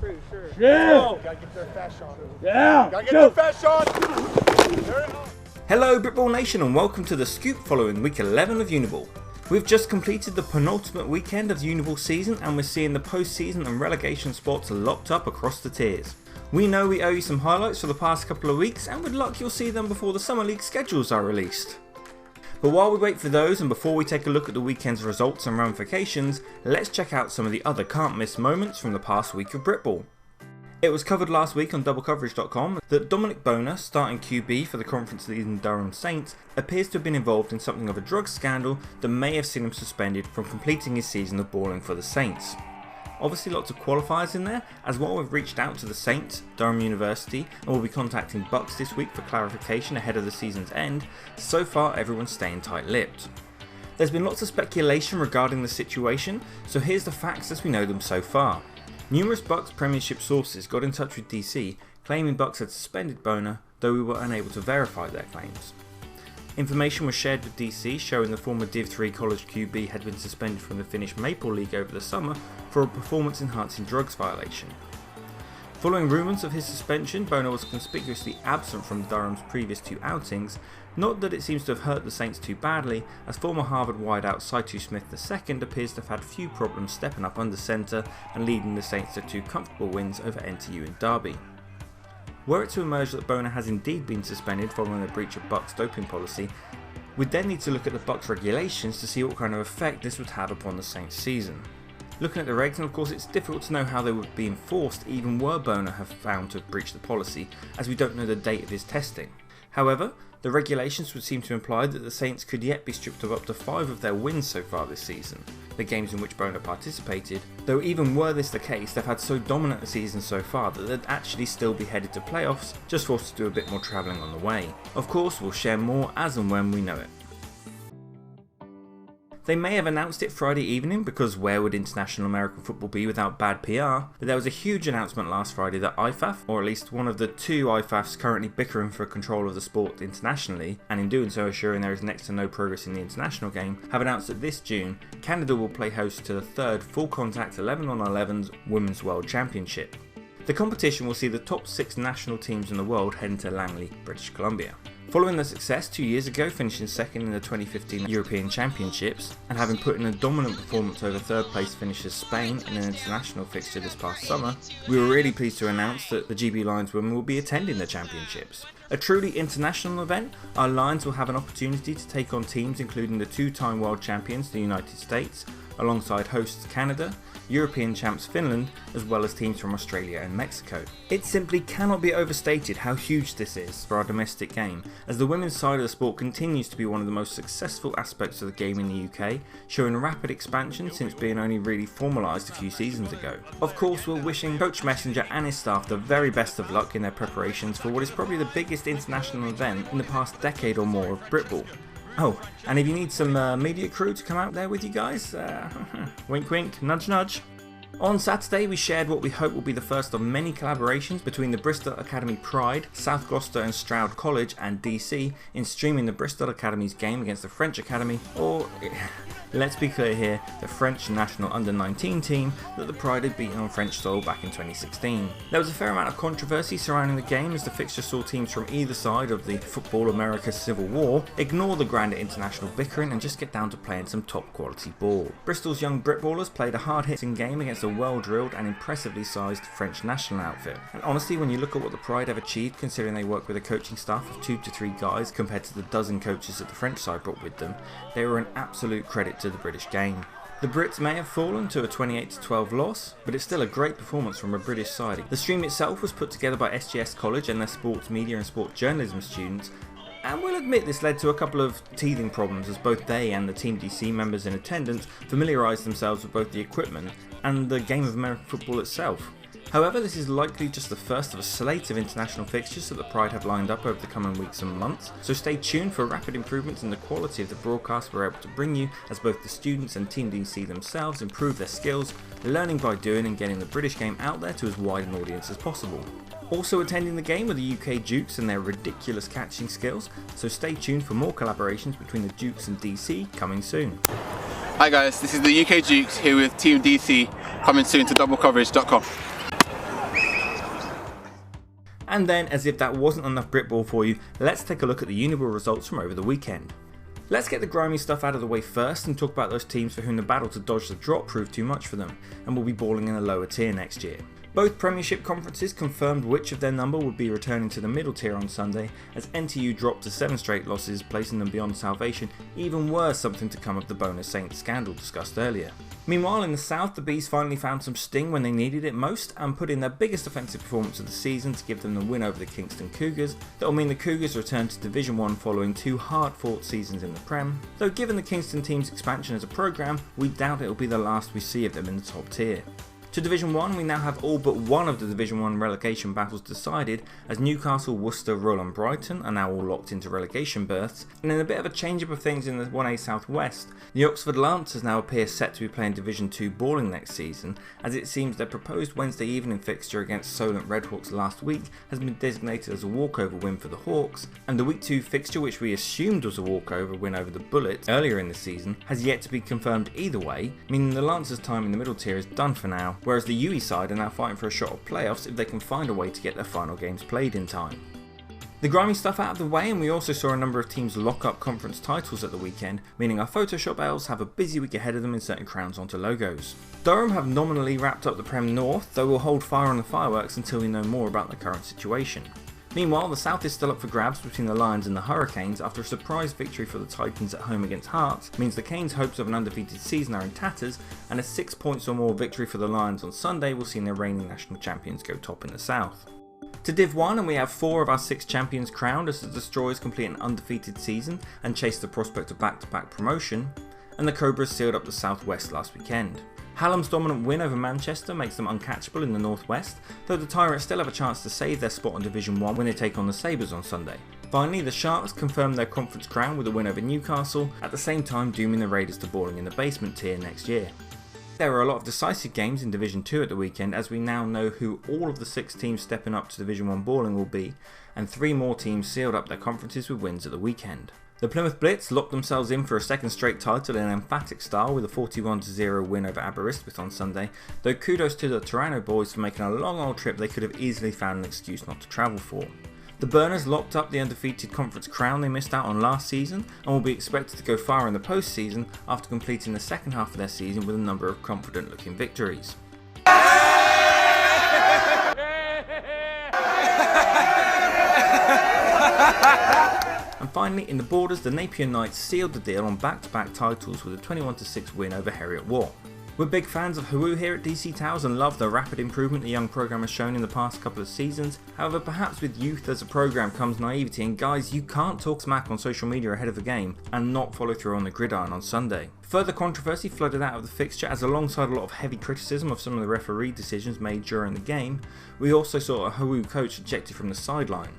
Pretty sure. Yeah. Oh, gotta get their fast shot. Yeah. Gotta get their fast shot. Hello Britball Nation and welcome to the scoop following week 11 of Uniball. We've just completed the penultimate weekend of the Uniball season and we're seeing the post-season and relegation spots locked up across the tiers. We know we owe you some highlights for the past couple of weeks and with luck you'll see them before the Summer League schedules are released. But while we wait for those and before we take a look at the weekend's results and ramifications, let's check out some of the other can't miss moments from the past week of Britball. It was covered last week on doublecoverage.com that Dominic Boner, starting QB for the conference leading Durham Saints, appears to have been involved in something of a drug scandal that may have seen him suspended from completing his season of balling for the Saints. Obviously lots of qualifiers in there, as well we've reached out to the Saints, Durham University, and we'll be contacting Bucks this week for clarification ahead of the season's end. So far everyone's staying tight-lipped. There's been lots of speculation regarding the situation, so here's the facts as we know them so far. Numerous Bucks Premiership sources got in touch with DC claiming Bucks had suspended Boner, though we were unable to verify their claims. Information was shared with DC showing the former Div 3 college QB had been suspended from the Finnish Maple League over the summer for a performance enhancing drugs violation. Following rumours of his suspension, Boner was conspicuously absent from Durham's previous two outings, not that it seems to have hurt the Saints too badly, as former Harvard wideout Saitu Smith II appears to have had few problems stepping up under centre and leading the Saints to two comfortable wins over NTU and Derby. Were it to emerge that Boner has indeed been suspended following a breach of Bucks doping policy, we'd then need to look at the Bucks regulations to see what kind of effect this would have upon the Saints season. Looking at the regs, and of course it's difficult to know how they would be enforced even were Boner have found to have breached the policy, as we don't know the date of his testing. However, the regulations would seem to imply that the Saints could yet be stripped of up to 5 of their wins so far this season, the games in which Boner participated, though even were this the case they've had so dominant a season so far that they'd actually still be headed to playoffs, just forced to do a bit more travelling on the way. Of course we'll share more as and when we know it. They may have announced it Friday evening because where would international American football be without bad PR, but there was a huge announcement last Friday that IFAF, or at least one of the two IFAFs currently bickering for control of the sport internationally, and in doing so assuring there is next to no progress in the international game, have announced that this June, Canada will play host to the third full contact 11-on-11's Women's World Championship. The competition will see the top 6 national teams in the world heading to Langley, British Columbia. Following their success 2 years ago, finishing second in the 2015 European Championships, and having put in a dominant performance over third place finishers Spain in an international fixture this past summer, we were really pleased to announce that the GB Lions women will be attending the championships. A truly international event, our Lions will have an opportunity to take on teams including the 2-time world champions, the United States, alongside hosts Canada, European champs Finland, as well as teams from Australia and Mexico. It simply cannot be overstated how huge this is for our domestic game, as the women's side of the sport continues to be one of the most successful aspects of the game in the UK, showing rapid expansion since being only really formalised a few seasons ago. Of course we're wishing Coach Messenger and his staff the very best of luck in their preparations for what is probably the biggest international event in the past decade or more of Britball. Oh, and if you need some media crew to come out there with you guys, wink wink, nudge nudge. On Saturday we shared what we hope will be the first of many collaborations between the Bristol Academy Pride, South Gloucester and Stroud College and DC in streaming the Bristol Academy's game against the French Academy, or let's be clear here, the French national under-19 team that the Pride had beaten on French soil back in 2016. There was a fair amount of controversy surrounding the game as the fixture saw teams from either side of the Football America's Civil War ignore the grander international bickering and just get down to playing some top quality ball. Bristol's young Britballers played a hard-hitting game against a well-drilled and impressively sized French national outfit. And honestly, when you look at what the Pride have achieved, considering they work with a coaching staff of 2 to 3 guys compared to the dozen coaches that the French side brought with them, they were an absolute credit to the British game. The Brits may have fallen to a 28-12 loss, but it's still a great performance from a British side. The stream itself was put together by SGS College and their sports media and sport journalism students, and we'll admit this led to a couple of teething problems as both they and the Team DC members in attendance familiarised themselves with both the equipment and the game of American football itself. However, this is likely just the first of a slate of international fixtures that the Pride have lined up over the coming weeks and months, so stay tuned for rapid improvements in the quality of the broadcast we're able to bring you as both the students and Team DC themselves improve their skills, learning by doing and getting the British game out there to as wide an audience as possible. Also attending the game were the UK Dukes and their ridiculous catching skills, so stay tuned for more collaborations between the Dukes and DC coming soon. Hi guys, this is the UK Dukes here with Team DC, coming soon to doublecoverage.com. And then, as if that wasn't enough Britball for you, let's take a look at the Uniball results from over the weekend. Let's get the grimy stuff out of the way first and talk about those teams for whom the battle to dodge the drop proved too much for them and will be balling in a lower tier next year. Both Premiership conferences confirmed which of their number would be returning to the middle tier on Sunday, as NTU dropped to 7 straight losses, placing them beyond salvation, even worse something to come of the Bonus Saints scandal discussed earlier. Meanwhile, in the south, the Bees finally found some sting when they needed it most and put in their biggest offensive performance of the season to give them the win over the Kingston Cougars. That will mean the Cougars return to Division 1 following 2 hard-fought seasons in the Prem, though given the Kingston team's expansion as a programme, we doubt it will be the last we see of them in the top tier. To Division 1, we now have all but one of the Division 1 relegation battles decided, as Newcastle, Worcester, Hull and Brighton are now all locked into relegation berths, and in a bit of a change-up of things in the 1A South West, the Oxford Lancers now appear set to be playing Division 2 balling next season, as it seems their proposed Wednesday evening fixture against Solent Redhawks last week has been designated as a walkover win for the Hawks, and the Week 2 fixture, which we assumed was a walkover win over the Bullets earlier in the season, has yet to be confirmed either way, meaning the Lancers' time in the middle tier is done for now, whereas the UE side are now fighting for a shot at playoffs if they can find a way to get their final games played in time. The grimy stuff out of the way, and we also saw a number of teams lock up conference titles at the weekend, meaning our Photoshop elves have a busy week ahead of them inserting crowns onto logos. Durham have nominally wrapped up the Prem North, though will hold fire on the fireworks until we know more about the current situation. Meanwhile, the South is still up for grabs between the Lions and the Hurricanes after a surprise victory for the Titans at home against Hearts means the Canes' hopes of an undefeated season are in tatters, and a 6 points or more victory for the Lions on Sunday will see their reigning national champions go top in the South. To Div 1, and we have 4 of our 6 champions crowned as the Destroyers complete an undefeated season and chase the prospect of back-to-back promotion, and the Cobras sealed up the South West last weekend. Hallam's dominant win over Manchester makes them uncatchable in the northwest, though the Tyrants still have a chance to save their spot on Division 1 when they take on the Sabres on Sunday. Finally, the Sharks confirmed their conference crown with a win over Newcastle, at the same time dooming the Raiders to balling in the basement tier next year. There were a lot of decisive games in Division 2 at the weekend, as we now know who all of the 6 teams stepping up to Division 1 balling will be, and 3 more teams sealed up their conferences with wins at the weekend. The Plymouth Blitz locked themselves in for a second straight title in an emphatic style with a 41-0 win over Aberystwyth on Sunday, though kudos to the Toronto boys for making a long old trip they could have easily found an excuse not to travel for. The Burners locked up the undefeated conference crown they missed out on last season and will be expected to go far in the postseason after completing the second half of their season with a number of confident looking victories. And finally, in the Borders, the Napier Knights sealed the deal on back-to-back titles with a 21-6 win over Heriot Watt. We're big fans of Hawoo here at DC Towers and love the rapid improvement the young programme has shown in the past couple of seasons. However, perhaps with youth as a programme comes naivety, and guys, you can't talk smack on social media ahead of the game and not follow through on the gridiron on Sunday. Further controversy flooded out of the fixture, as alongside a lot of heavy criticism of some of the referee decisions made during the game, we also saw a Hawoo coach ejected from the sideline.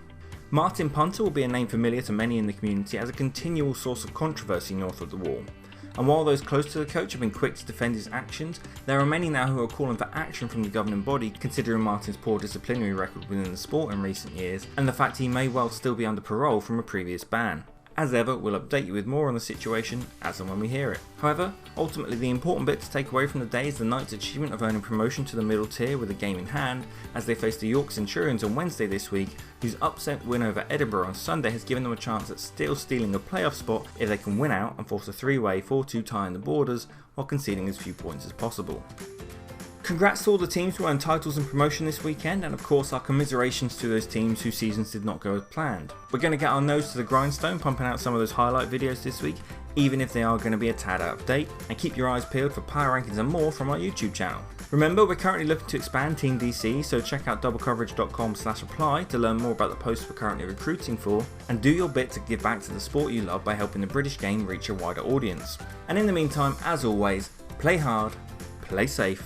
Martin Punter will be a name familiar to many in the community as a continual source of controversy north of the wall. And while those close to the coach have been quick to defend his actions, there are many now who are calling for action from the governing body, considering Martin's poor disciplinary record within the sport in recent years and the fact he may well still be under parole from a previous ban. As ever, we'll update you with more on the situation as and when we hear it. However, ultimately the important bit to take away from the day is the Knights' achievement of earning promotion to the middle tier with a game in hand, as they face the York Centurions on Wednesday this week, whose upset win over Edinburgh on Sunday has given them a chance at still stealing a playoff spot if they can win out and force a 3-way 4-2 tie in the Borders while conceding as few points as possible. Congrats to all the teams who earned titles and promotion this weekend, and of course our commiserations to those teams whose seasons did not go as planned. We're going to get our nose to the grindstone pumping out some of those highlight videos this week, even if they are going to be a tad out of date, and keep your eyes peeled for power rankings and more from our YouTube channel. Remember, we're currently looking to expand Team DC, so check out doublecoverage.com/apply to learn more about the posts we're currently recruiting for, and do your bit to give back to the sport you love by helping the British game reach a wider audience. And in the meantime, as always, play hard, play safe,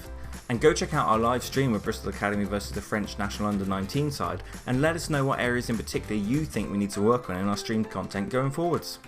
and go check out our live stream of Bristol Academy versus the French national under-19 side, and let us know what areas in particular you think we need to work on in our streamed content going forwards.